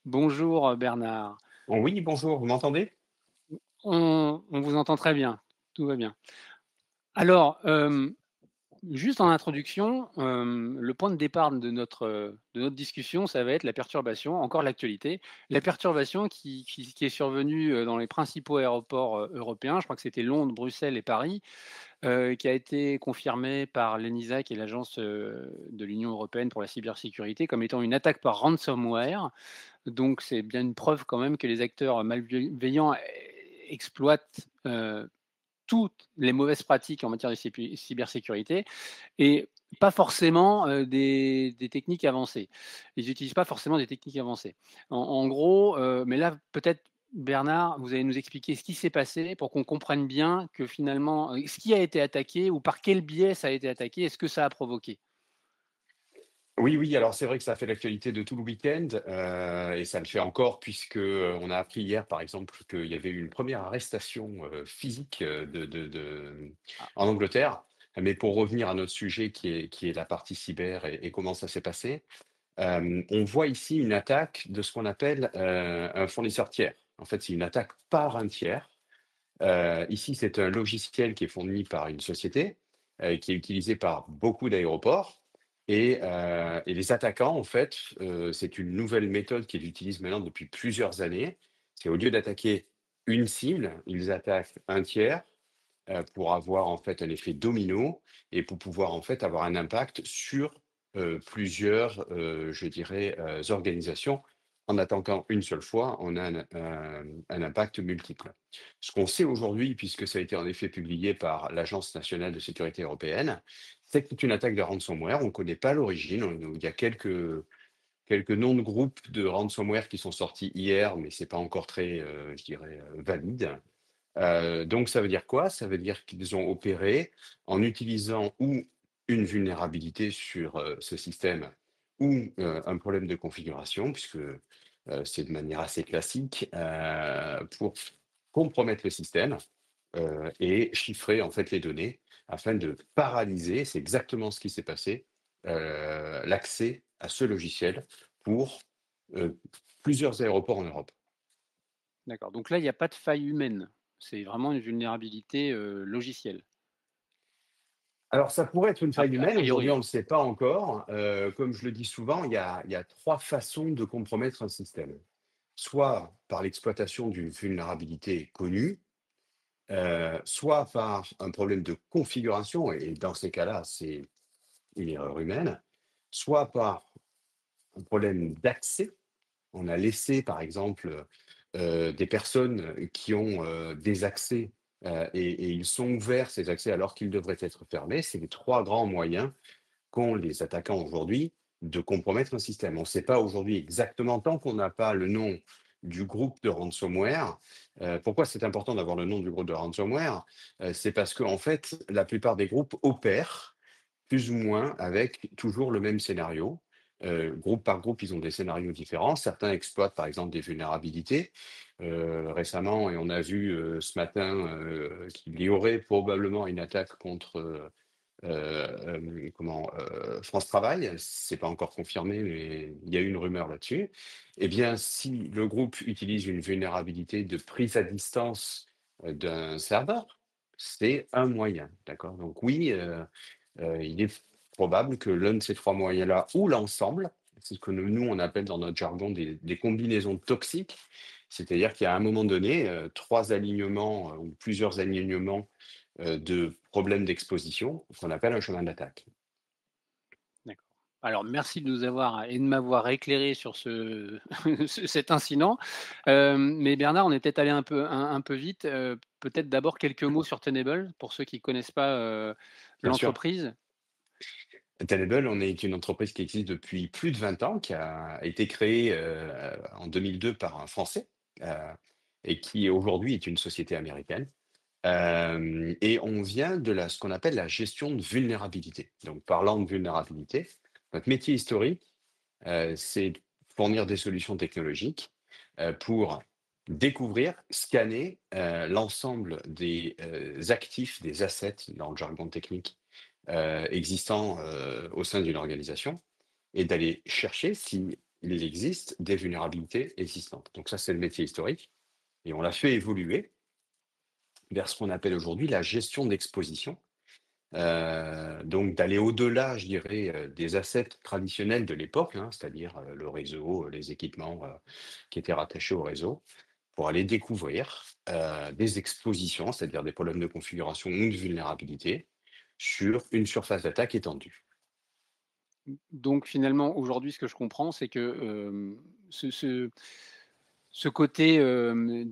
Bonjour Bernard. Oui, bonjour, vous m'entendez? On vous entend très bien, tout va bien. Alors, juste en introduction, le point de départ de notre discussion, ça va être la perturbation, encore l'actualité. La perturbation qui est survenue, dans les principaux aéroports, européens, je crois que c'était Londres, Bruxelles et Paris, qui a été confirmée par l'ENISA, qui est l'agence, de l'Union européenne pour la cybersécurité, comme étant une attaque par ransomware. Donc c'est bien une preuve quand même que les acteurs malveillants exploitent, toutes les mauvaises pratiques en matière de cybersécurité et pas forcément, des techniques avancées. Ils n'utilisent pas forcément des techniques avancées. En gros, mais là peut-être Bernard, vous allez nous expliquer ce qui s'est passé pour qu'on comprenne bien que finalement, ce qui a été attaqué ou par quel biais ça a été attaqué et ce que ça a provoqué? Oui, oui, alors c'est vrai que ça a fait l'actualité de tout le week-end, et ça le fait encore puisque, on a appris hier, par exemple, qu'il y avait eu une première arrestation, physique, Ah, en Angleterre. Mais pour revenir à notre sujet qui est la partie cyber et comment ça s'est passé, on voit ici une attaque de ce qu'on appelle, un fournisseur tiers. En fait, c'est une attaque par un tiers. Ici, c'est un logiciel qui est fourni par une société, qui est utilisé par beaucoup d'aéroports et les attaquants, en fait, c'est une nouvelle méthode qu'ils utilisent maintenant depuis plusieurs années. C'est au lieu d'attaquer une cible, ils attaquent un tiers, pour avoir, en fait, un effet domino et pour pouvoir, en fait, avoir un impact sur, plusieurs, je dirais, organisations. En attaquant une seule fois, on a un impact multiple. Ce qu'on sait aujourd'hui, puisque ça a été en effet publié par l'Agence nationale de sécurité européenne, c'est que c'est une attaque de ransomware. On ne connaît pas l'origine. Il y a quelques noms de groupes de ransomware qui sont sortis hier, mais c'est pas encore très, je dirais, valide. Donc ça veut dire quoi? Ça veut dire qu'ils ont opéré en utilisant ou une vulnérabilité sur, ce système ou, un problème de configuration puisque, c'est de manière assez classique, pour compromettre le système, et chiffrer en fait les données afin de paralyser, c'est exactement ce qui s'est passé, l'accès à ce logiciel pour, heu, plusieurs aéroports en Europe. d'accord, donc là, il n'y a pas de faille humaine. C'est vraiment une vulnérabilité, logicielle, Alors ça pourrait être une faille a humaine, aujourd'hui priori, on hein? ne le sait pas encore. Comme je le dis souvent, il y a 3 façons de compromettre un système. Soit par l'exploitation d'une vulnérabilité connue, soit par un problème de configuration et dans ces cas-là, c'est une erreur humaine, soit par un problème d'accès. On a laissé par exemple, des personnes qui ont, des accès, et ils sont ouverts ces accès alors qu'ils devraient être fermés. C'est les 3 grands moyens qu'ont les attaquants aujourd'hui de compromettre un système. On ne sait pas aujourd'hui exactement, tant qu'on n'a pas le nom du groupe de ransomware. Pourquoi c'est important d'avoir le nom du groupe de ransomware? C'est parce qu'en fait, la plupart des groupes opèrent plus ou moins avec toujours le même scénario. Groupe par groupe, ils ont des scénarios différents. Certains exploitent par exemple des vulnérabilités. Récemment, et on a vu ce matin qu'il y aurait probablement une attaque contre France Travail, c'est pas encore confirmé, mais il y a eu une rumeur là-dessus. Eh bien, si le groupe utilise une vulnérabilité de prise à distance, d'un serveur, c'est un moyen, d'accord? Donc oui, il est probable que l'un de ces 3 moyens-là ou l'ensemble, c'est ce que nous on appelle dans notre jargon des combinaisons toxiques, c'est-à-dire qu'il y a un moment donné, 3 alignements, ou plusieurs alignements, de problèmes d'exposition, qu'on appelle un chemin d'attaque. D'accord. Alors merci de nous avoir et de m'avoir éclairé sur cet incident. Mais Bernard, on est peut-être allé un peu vite. Peut-être d'abord quelques mots sur Tenable pour ceux qui ne connaissent pas, Bien sûr. l'entreprise? Tenable, on est une entreprise qui existe depuis plus de 20 ans, qui a été créée, en 2002 par un Français, heu et qui aujourd'hui est une société américaine. Et on vient de ce qu'on appelle la gestion de vulnérabilité. Donc parlant de vulnérabilité, notre métier historique, c'est de fournir des solutions technologiques, pour découvrir, scanner, l'ensemble des, actifs, des assets dans le jargon technique, existants, au sein d'une organisation et d'aller chercher s'il il existe des vulnérabilités existantes. Donc ça, c'est le métier historique et on l'a fait évoluer vers ce qu'on appelle aujourd'hui la gestion d'exposition. Donc d'aller au-delà, je dirais, des assets traditionnels de l'époque, hein, c'est-à-dire, le réseau, les équipements, qui étaient rattachés au réseau, pour aller découvrir, des expositions, c'est-à-dire des problèmes de configuration ou de vulnérabilité sur une surface d'attaque étendue. Donc finalement, aujourd'hui, ce que je comprends, c'est que, ce côté,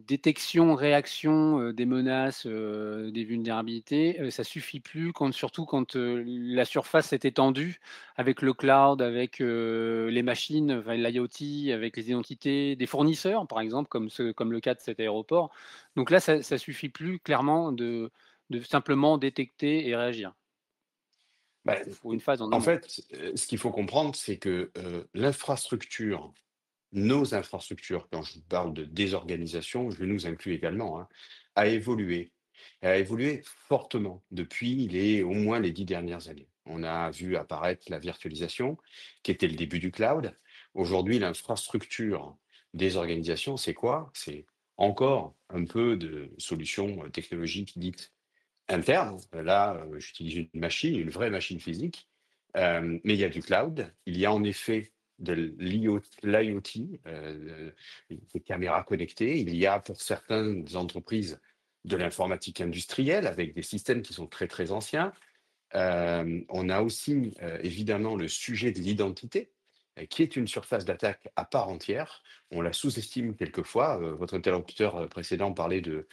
détection, réaction, des menaces, des vulnérabilités, ça suffit plus quand surtout quand, la surface est étendue avec le cloud, avec, les machines, enfin l'IoT, avec les identités des fournisseurs, par exemple, comme le cas de cet aéroport. Donc là, ça suffit plus clairement de simplement détecter et réagir. Bah, Il faut une phase en en amont. fait, ce qu'il faut comprendre, c'est que, l'infrastructure, nos infrastructures, quand je parle de désorganisation, je nous inclus également, hein, a évolué. Elle a évolué fortement depuis au moins les 10 dernières années. On a vu apparaître la virtualisation, qui était le début du cloud. Aujourd'hui, l'infrastructure des organisations, c'est quoi? C'est encore un peu de solutions, technologiques dites internes. Là, j'utilise une machine, une vraie machine physique, mais il y a du cloud. Il y a en effet de l'IoT, des caméras connectées. Il y a pour certaines entreprises de l'informatique industrielle avec des systèmes qui sont très, très anciens. On a aussi, évidemment le sujet de l'identité, qui est une surface d'attaque à part entière. On la sous-estime quelquefois. Votre interlocuteur, précédent parlait de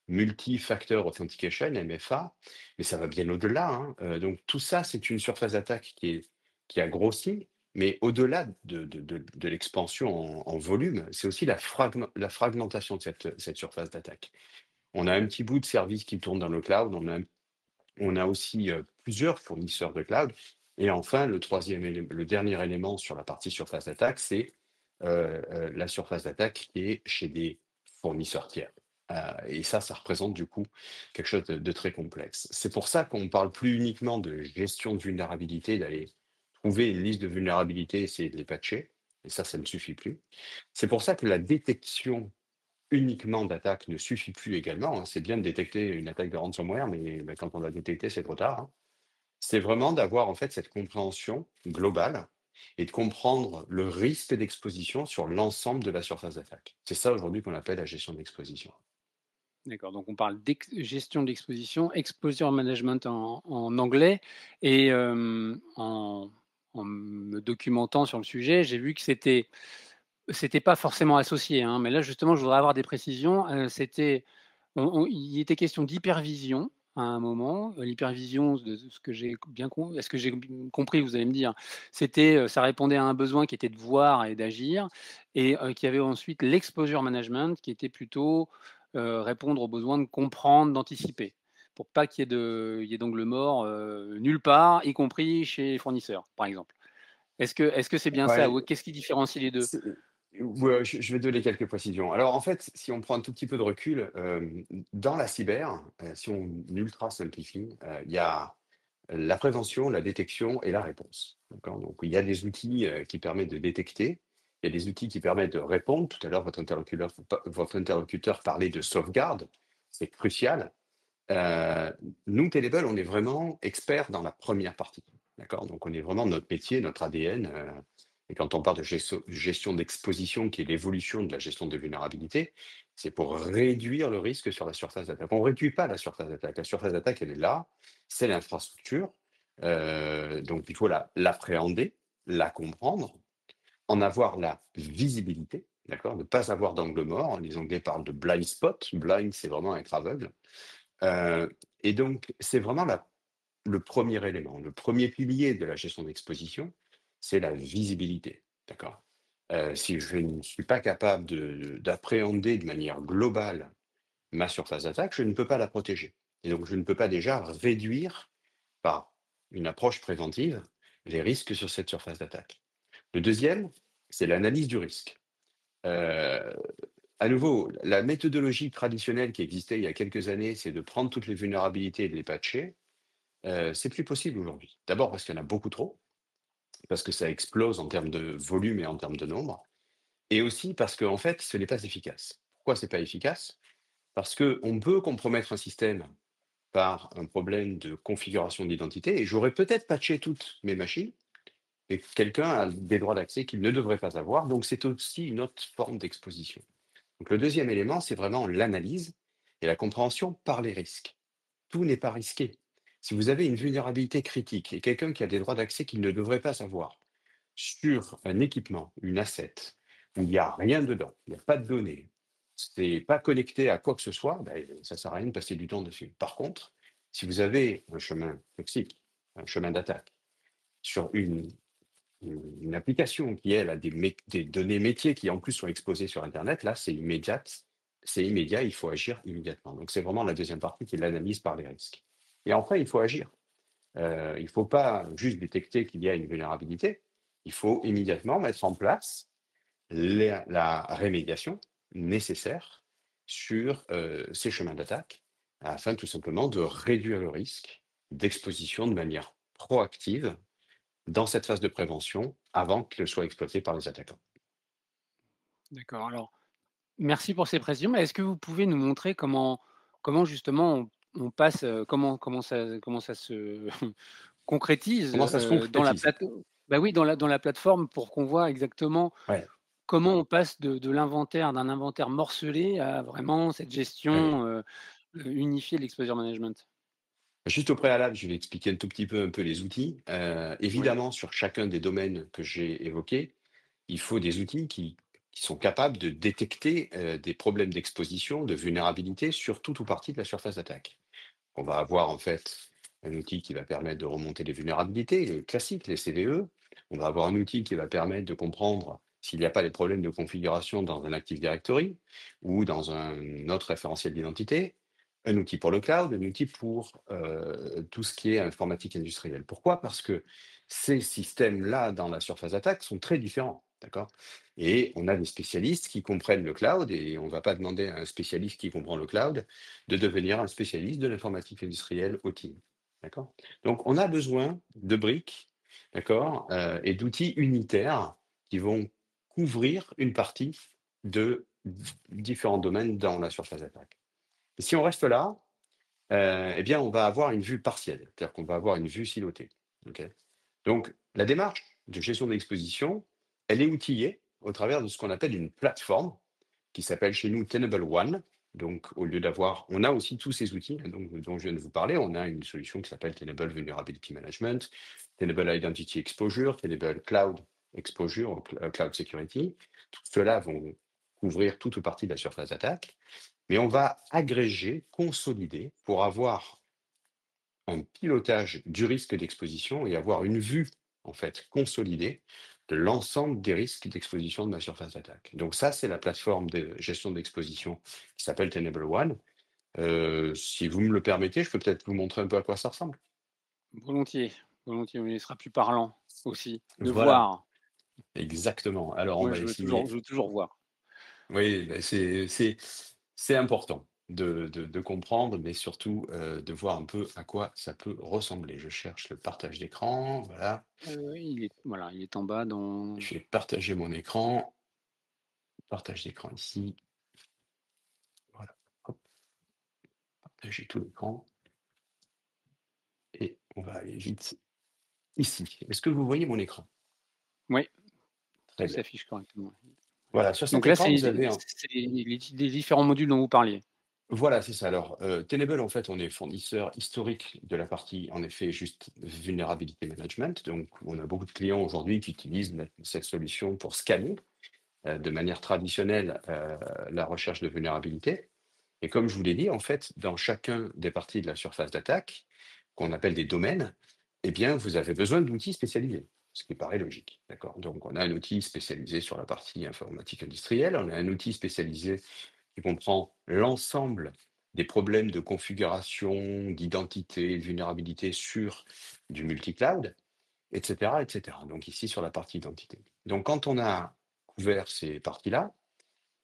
Multi-Factor Authentication, MFA, mais ça va bien au-delà, hein. Donc tout ça, c'est une surface d'attaque qui a grossi, mais au-delà de l'expansion en volume, c'est aussi la fragmentation de cette surface d'attaque. On a un petit bout de service qui tourne dans le cloud, on a aussi, plusieurs fournisseurs de cloud et enfin le dernier élément sur la partie surface d'attaque, c'est, la surface d'attaque qui est chez des fournisseurs tiers. Et ça représente du coup quelque chose de très complexe. C'est pour ça qu'on ne parle plus uniquement de gestion de vulnérabilité, d'aller trouver une liste de vulnérabilités, essayer de les patcher et ça ne suffit plus. C'est pour ça que la détection uniquement d'attaque ne suffit plus également, hein. C'est bien de détecter une attaque de ransomware, mais quand on l'a détectée, c'est trop tard, hein. C'est vraiment d'avoir en fait cette compréhension globale et de comprendre le risque d'exposition sur l'ensemble de la surface d'attaque. C'est ça aujourd'hui qu'on appelle la gestion d'exposition. D'accord, donc on parle gestion de l'exposition, exposure management en anglais et en me documentant sur le sujet, j'ai vu que c'était pas forcément associé, hein, mais là justement je voudrais avoir des précisions, il était question d'hypervision à un moment, l'hypervision de ce que j'ai bien com est-ce que j'ai compris? Vous allez me dire. C'était, ça répondait à un besoin qui était de voir et d'agir et qu'il y avait ensuite l'exposure management qui était plutôt, répondre aux besoins de comprendre, d'anticiper. Pour pas qu'il y ait d'angle mort, nulle part, y compris chez les fournisseurs, par exemple. Est-ce que c'est bien ça? Ouais, Ou qu'est-ce qui différencie les 2? c'est ouais, je vais donner quelques précisions. Alors en fait, si on prend un tout petit peu de recul, dans la cyber, si on ultra simplifie, il y a la prévention, la détection et la réponse. D'accord? Donc, il y a des outils qui permettent de détecter, il y a des outils qui permettent de répondre. Tout à l'heure, votre interlocuteur parlait de sauvegarde, c'est crucial. Euh, Nous, Tenable, on est vraiment experts dans la première partie. D'accord? Donc, on est vraiment notre métier, notre ADN. Et quand on parle de gestion d'exposition, qui est l'évolution de la gestion de vulnérabilité, c'est pour réduire le risque sur la surface d'attaque. On ne réduit pas la surface d'attaque. La surface d'attaque, elle est là, c'est l'infrastructure. Donc, il faut l'appréhender, la comprendre, en avoir la visibilité, d'accord? Ne pas avoir d'angle mort. Les Anglais parlent de blind spot. Blind, c'est vraiment être aveugle. Et donc, c'est vraiment le premier élément. Le premier pilier de la gestion d'exposition, c'est la visibilité. D'accord? Si je ne suis pas capable d'appréhender de manière globale ma surface d'attaque, je ne peux pas la protéger. Et donc, je ne peux pas déjà réduire par une approche préventive les risques sur cette surface d'attaque. Le deuxième, c'est l'analyse du risque. Euh, à nouveau, la méthodologie traditionnelle qui existait il y a quelques années, c'est de prendre toutes les vulnérabilités et de les patcher. C'est plus possible aujourd'hui. D'abord parce qu'il y en a beaucoup trop. parce que ça explose en termes de volume et en termes de nombre, et aussi parce qu'en fait, ce n'est pas efficace. Pourquoi c'est pas efficace? Parce qu'on peut compromettre un système par un problème de configuration d'identité, et j'aurais peut-être patché toutes mes machines, et quelqu'un a des droits d'accès qu'il ne devrait pas avoir, donc c'est aussi une autre forme d'exposition. Donc le deuxième élément, c'est vraiment l'analyse et la compréhension par les risques. Tout n'est pas risqué. Si vous avez une vulnérabilité critique et quelqu'un qui a des droits d'accès qu'il ne devrait pas avoir sur un équipement, une asset, où il n'y a rien dedans, il n'y a pas de données, c'est pas connecté à quoi que ce soit, ben, ça ne sert à rien de passer du temps dessus. Par contre, si vous avez un chemin toxique, un chemin d'attaque sur une application qui, elle, a des données métiers qui, en plus, sont exposées sur Internet, là, c'est immédiat, il faut agir immédiatement. Donc, c'est vraiment la deuxième partie qui est l'analyse par les risques. Et enfin, il faut agir. Il ne faut pas juste détecter qu'il y a une vulnérabilité, il faut immédiatement mettre en place la rémédiation nécessaire sur ces chemins d'attaque afin tout simplement de réduire le risque d'exposition de manière proactive dans cette phase de prévention avant qu'elle soit exploitée par les attaquants. D'accord. Alors, merci pour ces précisions, mais est-ce que vous pouvez nous montrer comment justement on passe, comment ça se concrétise, Comment ça se dans la concrétise? bah, oui, dans la plateforme pour qu'on voit exactement Ouais, comment on passe de l'inventaire d'un inventaire morcelé à vraiment cette ouais. gestion, unifiée de l'exposure management? Juste au préalable, je vais expliquer un tout petit peu un peu les outils. Oui, Évidemment, sur chacun des domaines que j'ai évoqués, il faut des outils qui sont capables de détecter des problèmes d'exposition, de vulnérabilité sur toute ou partie de la surface d'attaque. On va avoir en fait un outil qui va permettre de remonter les vulnérabilités, les classiques, les CVE. On va avoir un outil qui va permettre de comprendre s'il n'y a pas des problèmes de configuration dans un Active Directory ou dans un autre référentiel d'identité. Un outil pour le cloud, un outil pour tout ce qui est informatique industrielle. Pourquoi? Parce que ces systèmes-là, dans la surface d'attaque, sont très différents. D'accord? Et on a des spécialistes qui comprennent le cloud, et on ne va pas demander à un spécialiste qui comprend le cloud de devenir un spécialiste de l'informatique industrielle au team. D'accord? Donc, on a besoin de briques, d'accord, et d'outils unitaires qui vont couvrir une partie de différents domaines dans la surface d'attaque. Et si on reste là, eh bien, on va avoir une vue partielle, c'est-à-dire qu'on va avoir une vue silotée. Ok. Donc, la démarche de gestion d'exposition, elle est outillée au travers de ce qu'on appelle une plateforme qui s'appelle chez nous Tenable One. Donc, au lieu d'avoir, on a aussi tous ces outils donc, dont je viens de vous parler. On a une solution qui s'appelle Tenable Vulnerability Management, Tenable Identity Exposure, Tenable Cloud Exposure, Cloud Security. Tout cela vont couvrir toute ou partie de la surface d'attaque. Mais on va agréger, consolider pour avoir un pilotage du risque d'exposition et avoir une vue en fait consolidée de l'ensemble des risques d'exposition de ma surface d'attaque. Donc ça, c'est la plateforme de gestion d'exposition qui s'appelle Tenable One. Si vous me le permettez, je peux peut-être vous montrer un peu à quoi ça ressemble. volontiers, volontiers, oui, il sera plus parlant aussi de Voilà, voir. exactement. Alors, on Moi, va je veux toujours voir. oui, ben, c'est important de comprendre, mais surtout de voir un peu à quoi ça peut ressembler. Je cherche le partage d'écran, voilà. Il est en bas dans Je vais partager mon écran. Partage d'écran ici. Voilà. Hop, partager tout l'écran. Et on va aller vite ici. Est-ce que vous voyez mon écran? oui, Très tout bien. s'affiche correctement. Voilà, sur cet Donc là, écran, c'est vous avez un. c'est les différents modules dont vous parliez? Voilà, c'est ça. Alors, Tenable, en fait, on est fournisseur historique de la partie, en effet, juste vulnerability management. Donc, on a beaucoup de clients aujourd'hui qui utilisent cette solution pour scanner de manière traditionnelle la recherche de vulnérabilité. Et comme je vous l'ai dit, en fait, dans chacun des parties de la surface d'attaque, qu'on appelle des domaines, eh bien, vous avez besoin d'outils spécialisés, ce qui paraît logique. D'accord? Donc, on a un outil spécialisé sur la partie informatique industrielle, on a un outil spécialisé qui comprend l'ensemble des problèmes de configuration, d'identité, de vulnérabilité sur du multi-cloud, etc., etc. Donc, ici, sur la partie identité. Donc, quand on a couvert ces parties-là,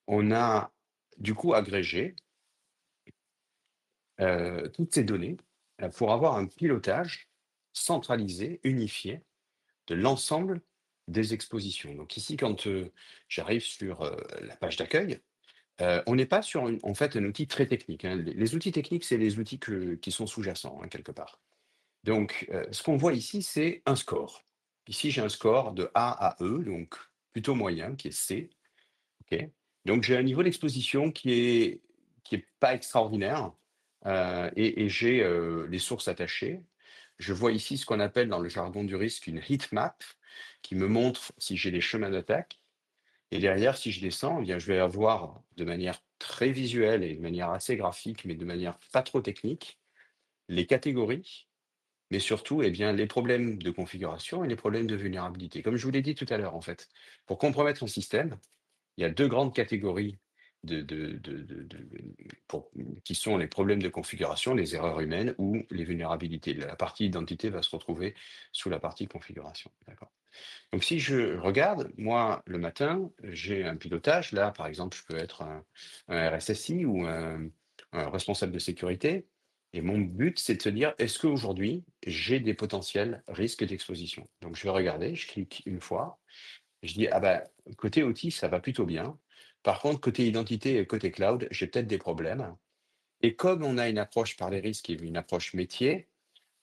on a du coup agrégé toutes ces données pour avoir un pilotage centralisé, unifié, de l'ensemble des expositions. Donc ici, quand j'arrive sur la page d'accueil, on n'est pas sur en fait un outil très technique, hein. Les outils techniques, c'est les outils qui sont sous-jacents, hein, quelque part. Donc, ce qu'on voit ici, c'est un score. Ici, j'ai un score de A à E, donc plutôt moyen, qui est C. OK. Donc j'ai un niveau d'exposition qui est pas extraordinaire, et j'ai, les sources attachées. Je vois ici ce qu'on appelle dans le jargon du risque une heat map qui me montre si j'ai des chemins d'attaque et derrière si je descends, eh bien je vais avoir de manière très visuelle et de manière assez graphique, mais de manière pas trop technique, les catégories, mais surtout, eh bien, les problèmes de configuration et les problèmes de vulnérabilité. Comme je vous l'ai dit tout à l'heure, en fait, pour compromettre son système, il y a 2 grandes catégories qui sont les problèmes de configuration, les erreurs humaines ou les vulnérabilités. La partie identité va se retrouver sous la partie configuration, d'accord? Donc si je regarde, moi, le matin, j'ai un pilotage. Là, par exemple, je peux être un RSSI ou un responsable de sécurité et mon but, c'est de se dire: «Est-ce qu'aujourd'hui, j'ai des potentiels risques d'exposition?» Donc je vais regarder, je clique une fois, je dis: «Ah bah, côté outils, ça va plutôt bien. Par contre, côté identité et côté cloud, j'ai peut-être des problèmes». Et comme on a une approche par les risques et une approche métier,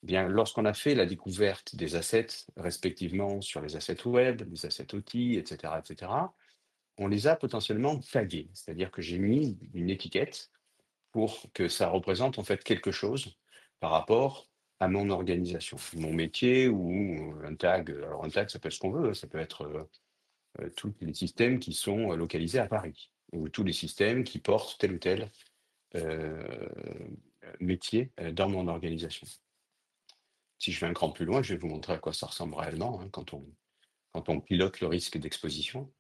eh bien, lorsqu'on a fait la découverte des assets, respectivement sur les assets web, les assets outils, et cetera, on les a potentiellement tagués. C'est-à-dire que j'ai mis une étiquette pour que ça représente en fait quelque chose par rapport à mon organisation, mon métier ou un tag. Alors un tag, ça peut être ce qu'on veut, hein. Ça peut être tous les systèmes qui sont localisés à Paris, ou tous les systèmes qui portent tel ou tel euh, métier dans mon organisation. Si je vais un cran plus loin, je vais vous montrer à quoi ça ressemble réellement, hein, quand on pilote le risque d'exposition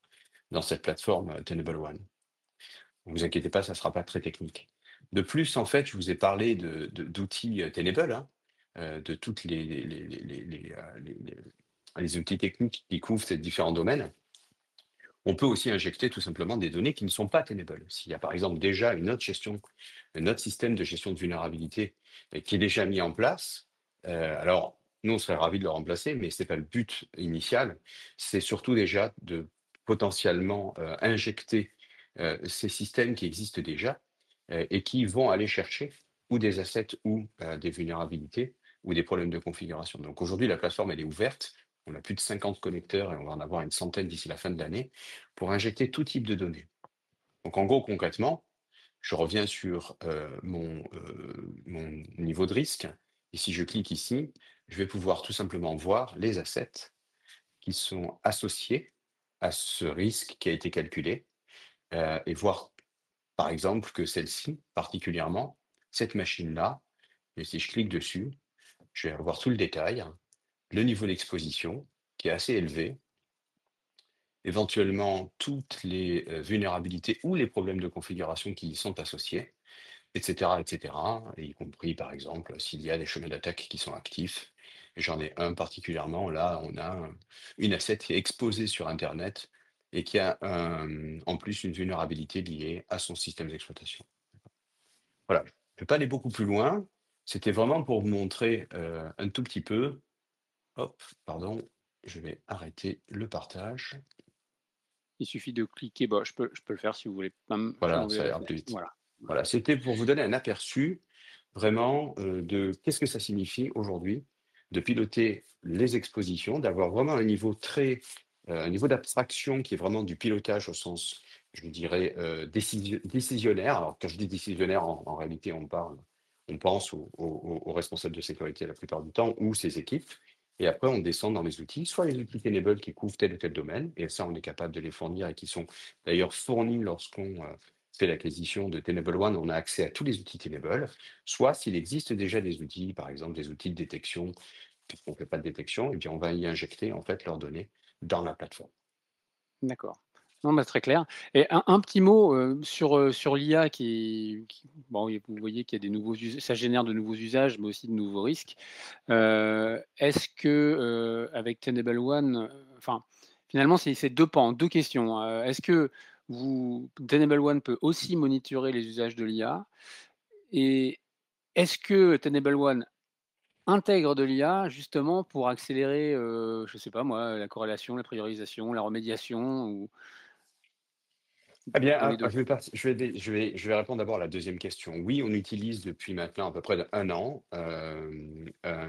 dans cette plateforme Tenable One. Ne vous inquiétez pas, ça ne sera pas très technique. De plus, en fait, je vous ai parlé d'outils Tenable, hein, de toutes les outils techniques qui couvrent ces différents domaines. On peut aussi injecter tout simplement des données qui ne sont pas Tenable. S'il y a par exemple déjà un autre système de gestion de vulnérabilité qui est déjà mis en place, alors nous on serait ravis de le remplacer, mais ce n'est pas le but initial. C'est surtout déjà de potentiellement injecter ces systèmes qui existent déjà et qui vont aller chercher ou des assets ou des vulnérabilités ou des problèmes de configuration. Donc aujourd'hui, la plateforme, elle est ouverte. On a plus de 50 connecteurs et on va en avoir une centaine d'ici la fin de l'année pour injecter tout type de données. Donc en gros, concrètement, je reviens sur mon niveau de risque. Et si je clique ici, je vais pouvoir tout simplement voir les assets qui sont associés à ce risque qui a été calculé et voir par exemple que celle-ci, particulièrement, cette machine-là, et si je clique dessus, je vais avoir tout le détail, le niveau d'exposition qui est assez élevé, éventuellement toutes les vulnérabilités ou les problèmes de configuration qui y sont associés, et cetera, et y compris par exemple s'il y a des chemins d'attaque qui sont actifs. Et j'en ai un particulièrement, là, on a une asset qui est exposée sur Internet et qui a en plus une vulnérabilité liée à son système d'exploitation. Voilà, je ne vais pas aller beaucoup plus loin. C'était vraiment pour vous montrer un tout petit peu. Hop, pardon, je vais arrêter le partage. Il suffit de cliquer, bah, je peux le faire si vous voulez pas Voilà, m'enlever ça la ira plus fenêtre. vite. Voilà, voilà. Voilà, c'était pour vous donner un aperçu vraiment de qu'est-ce que ça signifie aujourd'hui de piloter les expositions, d'avoir vraiment un niveau d'abstraction qui est vraiment du pilotage au sens, je dirais, décisionnaire. Alors, quand je dis décisionnaire, en réalité, on pense aux responsables de sécurité la plupart du temps ou ses équipes. Et après, on descend dans les outils, soit les outils Tenable qui couvrent tel ou tel domaine, et ça, on est capable de les fournir et qui sont d'ailleurs fournis lorsqu'on fait l'acquisition de Tenable One, on a accès à tous les outils Tenable, soit s'il existe déjà des outils, par exemple des outils de détection, parce qu'on ne fait pas de détection, et bien on va y injecter en fait leurs données dans la plateforme. D'accord. Non, bah, très clair et un petit mot, sur l'IA bon, et vous voyez qu'il y a des nouveaux us ça génère de nouveaux usages, mais aussi de nouveaux risques. Est-ce que, avec Tenable One, enfin, finalement, c'est 2 pans, 2 questions. Est-ce que Tenable One peut aussi monitorer les usages de l'IA? Et est-ce que Tenable One intègrent de l'IA justement pour accélérer, je sais pas moi, la corrélation, la priorisation, la remédiation ou Eh bien, ou les 2. je vais répondre d'abord à la deuxième question. Oui, on utilise depuis maintenant à peu près un an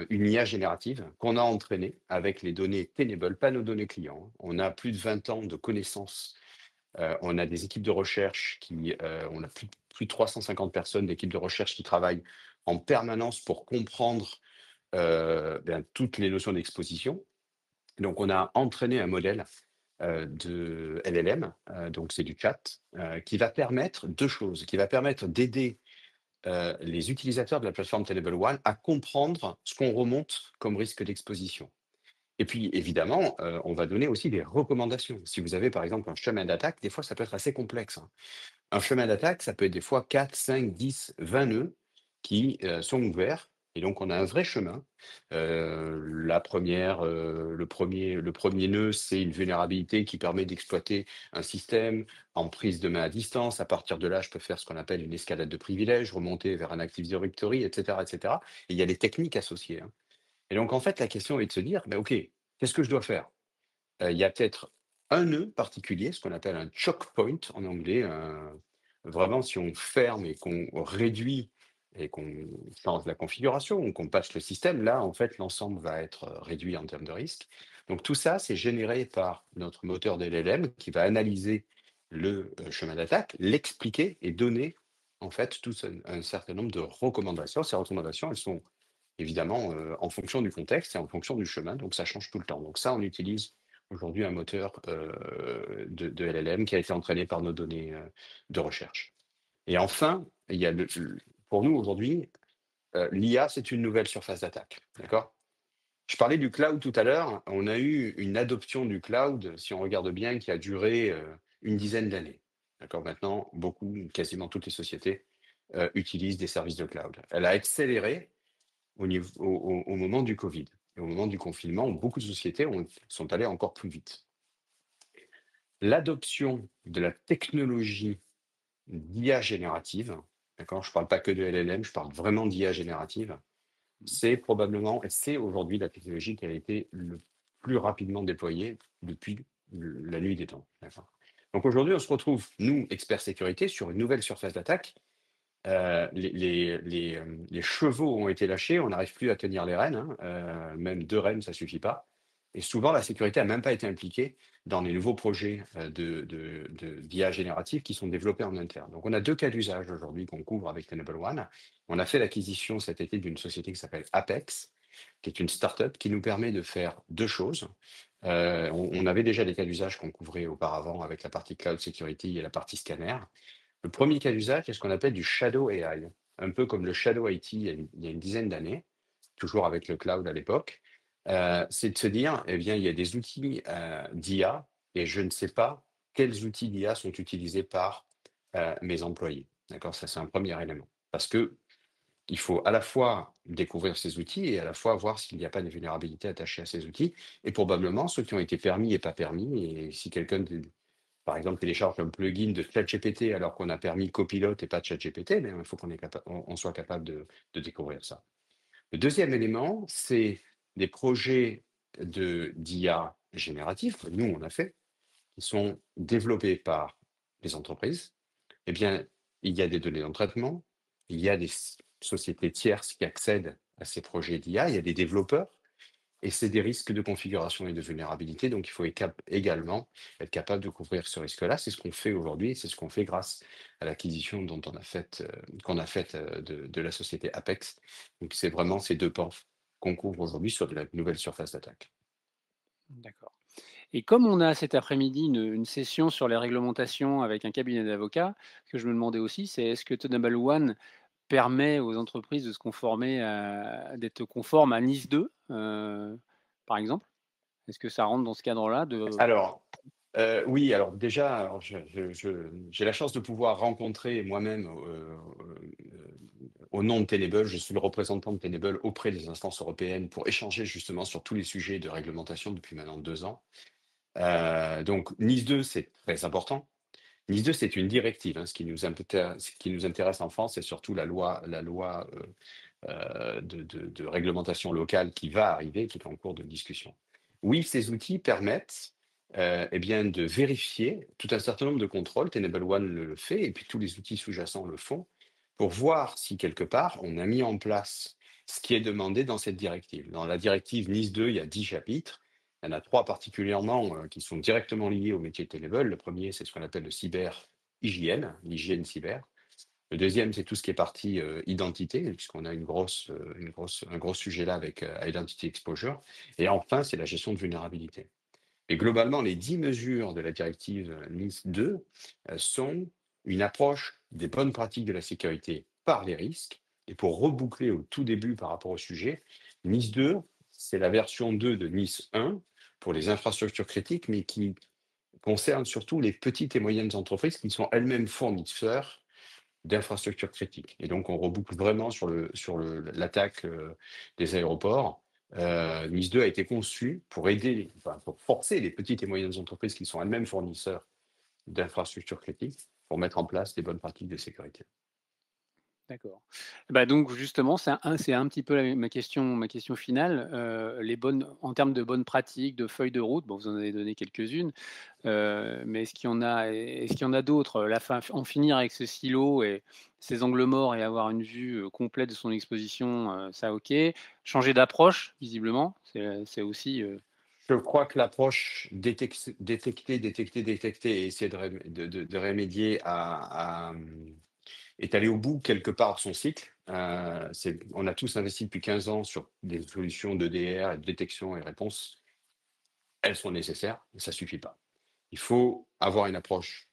une IA générative qu'on a entraînée avec les données Tenable, pas nos données clients, hein. On a plus de 20 ans de connaissances. On a des équipes de recherche on a plus de 350 personnes d'équipes de recherche qui travaillent en permanence pour comprendre toutes les notions d'exposition. Donc, on a entraîné un modèle de LLM, donc c'est du chat, qui va permettre deux choses, qui va permettre d'aider les utilisateurs de la plateforme Tenable One à comprendre ce qu'on remonte comme risque d'exposition. Et puis, évidemment, on va donner aussi des recommandations. Si vous avez, par exemple, un chemin d'attaque, des fois, ça peut être assez complexe, hein. Un chemin d'attaque, ça peut être des fois 4, 5, 10, 20 nœuds qui sont ouverts. Et donc, on a un vrai chemin. Le premier nœud, c'est une vulnérabilité qui permet d'exploiter un système en prise de main à distance. À partir de là, je peux faire ce qu'on appelle une escalade de privilèges, remonter vers un Active Directory, etc., etc. Et il y a les techniques associées, hein. Et donc, en fait, la question est de se dire, ben, OK, qu'est-ce que je dois faire? Il y a peut-être un nœud particulier, ce qu'on appelle un choke point en anglais. Vraiment, si on ferme et qu'on réduit et qu'on change la configuration ou qu'on patche le système, là, en fait, l'ensemble va être réduit en termes de risque. Donc tout ça, c'est généré par notre moteur de LLM qui va analyser le chemin d'attaque, l'expliquer et donner en fait tout un certain nombre de recommandations. Ces recommandations, elles sont évidemment, en fonction du contexte et en fonction du chemin, donc ça change tout le temps. Donc ça, on utilise aujourd'hui un moteur, de LLM qui a été entraîné par nos données, de recherche. Et enfin, il y a pour nous aujourd'hui, l'IA, c'est une nouvelle surface d'attaque, d'accord? Je parlais du cloud tout à l'heure, on a eu une adoption du cloud, si on regarde bien, qui a duré, une dizaine d'années, d'accord? Maintenant, quasiment toutes les sociétés, utilisent des services de cloud. Elle a accéléré au moment du Covid et au moment du confinement, où beaucoup de sociétés sont allées encore plus vite. L'adoption de la technologie d'IA générative, d'accord? Je ne parle pas que de LLM, je parle vraiment d'IA générative. Mmh. C'est aujourd'hui la technologie qui a été le plus rapidement déployée depuis la nuit des temps, d'accord? Donc aujourd'hui, on se retrouve, nous, experts sécurité, sur une nouvelle surface d'attaque. Les chevaux ont été lâchés, on n'arrive plus à tenir les rênes, hein, même 2 rênes, ça suffit pas. Et souvent, la sécurité a même pas été impliquée dans les nouveaux projets, d'IA générative qui sont développés en interne. Donc on a 2 cas d'usage aujourd'hui qu'on couvre avec Tenable One. On a fait l'acquisition cet été d'une société qui s'appelle Apex, qui est une start-up qui nous permet de faire 2 choses. On avait déjà des cas d'usage qu'on couvrait auparavant avec la partie cloud security et la partie scanner. Le premier cas d'usage, c'est ce qu'on appelle du shadow AI, un peu comme le shadow IT il y a une dizaine d'années, toujours avec le cloud à l'époque. C'est de se dire, eh bien, il y a des outils d'IA et je ne sais pas quels outils d'IA sont utilisés par mes employés. D'accord? Ça, c'est un premier élément. Parce que il faut à la fois découvrir ces outils et à la fois voir s'il n'y a pas de vulnérabilités attachées à ces outils et probablement ceux qui ont été permis et pas permis. Et si quelqu'un par exemple, télécharge un plugin de ChatGPT alors qu'on a permis Copilot et pas ChatGPT, mais il faut on soit capable de découvrir ça. Le deuxième élément, c'est des projets d'IA génératifs, que nous, on a fait, qui sont développés par les entreprises. Eh bien, il y a des données d'entraînement, il y a des sociétés tierces qui accèdent à ces projets d'IA, il y a des développeurs et c'est des risques de configuration et de vulnérabilité, donc il faut également être capable de couvrir ce risque-là. C'est ce qu'on fait aujourd'hui et c'est ce qu'on fait grâce à l'acquisition qu'on a faite de la société Apex. Donc c'est vraiment ces deux pans qu'on couvre aujourd'hui sur de la nouvelle surface d'attaque. D'accord. Et comme on a cet après-midi une session sur les réglementations avec un cabinet d'avocats, ce que je me demandais aussi, c'est est-ce que Tenable One permet aux entreprises de se conformer à d'être conformes à NIS 2, par exemple? Est-ce que ça rentre dans ce cadre-là de Alors, oui, alors déjà, alors j'ai la chance de pouvoir rencontrer moi-même, au nom de Tenable, je suis le représentant de Tenable auprès des instances européennes pour échanger justement sur tous les sujets de réglementation depuis maintenant 2 ans. Donc NIS 2, c'est très important. NIS 2, c'est une directive, hein. Ce qui nous intéresse en France, c'est surtout la loi, de réglementation locale qui va arriver, qui est en cours de discussion. Oui, ces outils permettent eh bien, de vérifier tout un certain nombre de contrôles. Tenable One le fait, et puis tous les outils sous-jacents le font, pour voir si quelque part on a mis en place ce qui est demandé dans cette directive. Dans la directive NIS 2, il y a 10 chapitres. Il y en a 3 particulièrement qui sont directement liés au métier de Tenable. Le premier, c'est ce qu'on appelle le cyber-hygiène, l'hygiène cyber. Le deuxième, c'est tout ce qui est partie identité, puisqu'on a un gros sujet là avec Identity Exposure. Et enfin, c'est la gestion de vulnérabilité. Et globalement, les 10 mesures de la directive NIS 2 sont une approche des bonnes pratiques de la sécurité par les risques. Et pour reboucler au tout début par rapport au sujet, NIS 2, c'est la version 2 de NIS 1 pour les infrastructures critiques, mais qui concerne surtout les petites et moyennes entreprises qui sont elles-mêmes fournisseurs d'infrastructures critiques. Et donc, on reboucle vraiment l'attaque des aéroports. NIS 2 a été conçu pour pour forcer les petites et moyennes entreprises qui sont elles-mêmes fournisseurs d'infrastructures critiques pour mettre en place des bonnes pratiques de sécurité. D'accord. Bah, donc justement, c'est un petit peu ma question finale, les bonnes en termes de bonnes pratiques, de feuilles de route, bon, vous en avez donné quelques-unes, mais est-ce qu'il y en a d'autres? En finir avec ce silo et ces angles morts et avoir une vue, complète de son exposition, ça OK. Changer d'approche visiblement, c'est aussi, Je crois que l'approche détecter et essayer de remédier est allé au bout quelque part de son cycle. On a tous investi depuis 15 ans sur des solutions d'EDR, de détection et réponse. Elles sont nécessaires, mais ça ne suffit pas. Il faut avoir une approche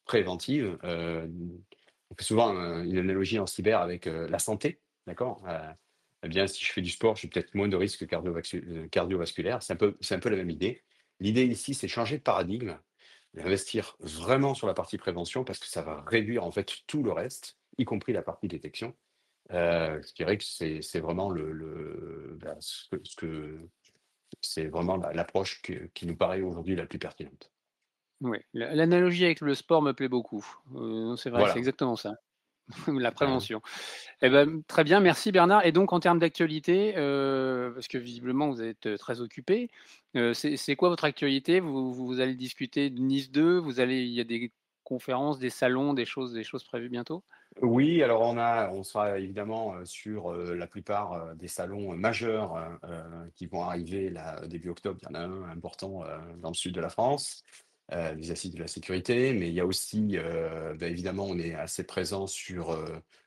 préventive. On fait souvent une analogie en cyber avec la santé, d'accord. Eh bien, si je fais du sport, j'ai peut-être moins de risques cardiovasculaires. C'est un peu la même idée. L'idée ici, c'est de changer de paradigme, d'investir vraiment sur la partie prévention parce que ça va réduire en fait tout le reste, y compris la partie détection. Je dirais que c'est vraiment c'est vraiment l'approche qui nous paraît aujourd'hui la plus pertinente. ouais, l'analogie avec le sport me plaît beaucoup. C'est vrai, c'est Voilà. exactement ça, la Hein. prévention. Eh ben, très bien, merci Bernard. Et donc en termes d'actualité, parce que visiblement vous êtes, très occupé, c'est quoi votre actualité? Vous allez discuter de Nice 2, il y a des conférences, des salons, des choses prévues bientôt? Oui, alors on sera évidemment sur la plupart des salons majeurs qui vont arriver là, début octobre. Il y en a un important dans le sud de la France, les assises de la sécurité, mais il y a aussi, évidemment, on est assez présent sur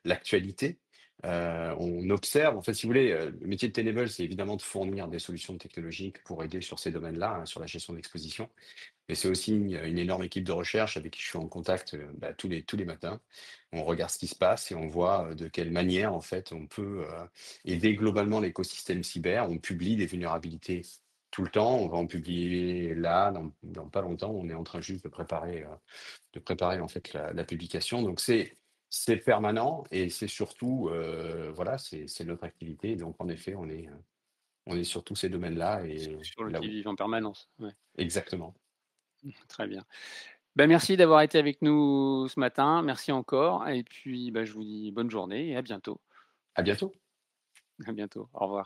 l'actualité. On observe, en fait, si vous voulez, le métier de Tenable, c'est évidemment de fournir des solutions technologiques pour aider sur ces domaines-là, hein, sur la gestion d'exposition. Mais c'est aussi une énorme équipe de recherche avec qui je suis en contact tous les matins. On regarde ce qui se passe et on voit de quelle manière, en fait, on peut aider globalement l'écosystème cyber. On publie des vulnérabilités tout le temps. On va en publier là, dans pas longtemps. On est en train juste de préparer en fait la publication. Donc c'est permanent et c'est surtout, voilà, c'est notre activité. Donc en effet, on est sur tous ces domaines-là et Sur le là où qui-vive en permanence, ouais. exactement. Très bien. Ben merci d'avoir été avec nous ce matin. Merci encore et puis, bah, je vous dis bonne journée et à bientôt. À bientôt. À bientôt. Au revoir.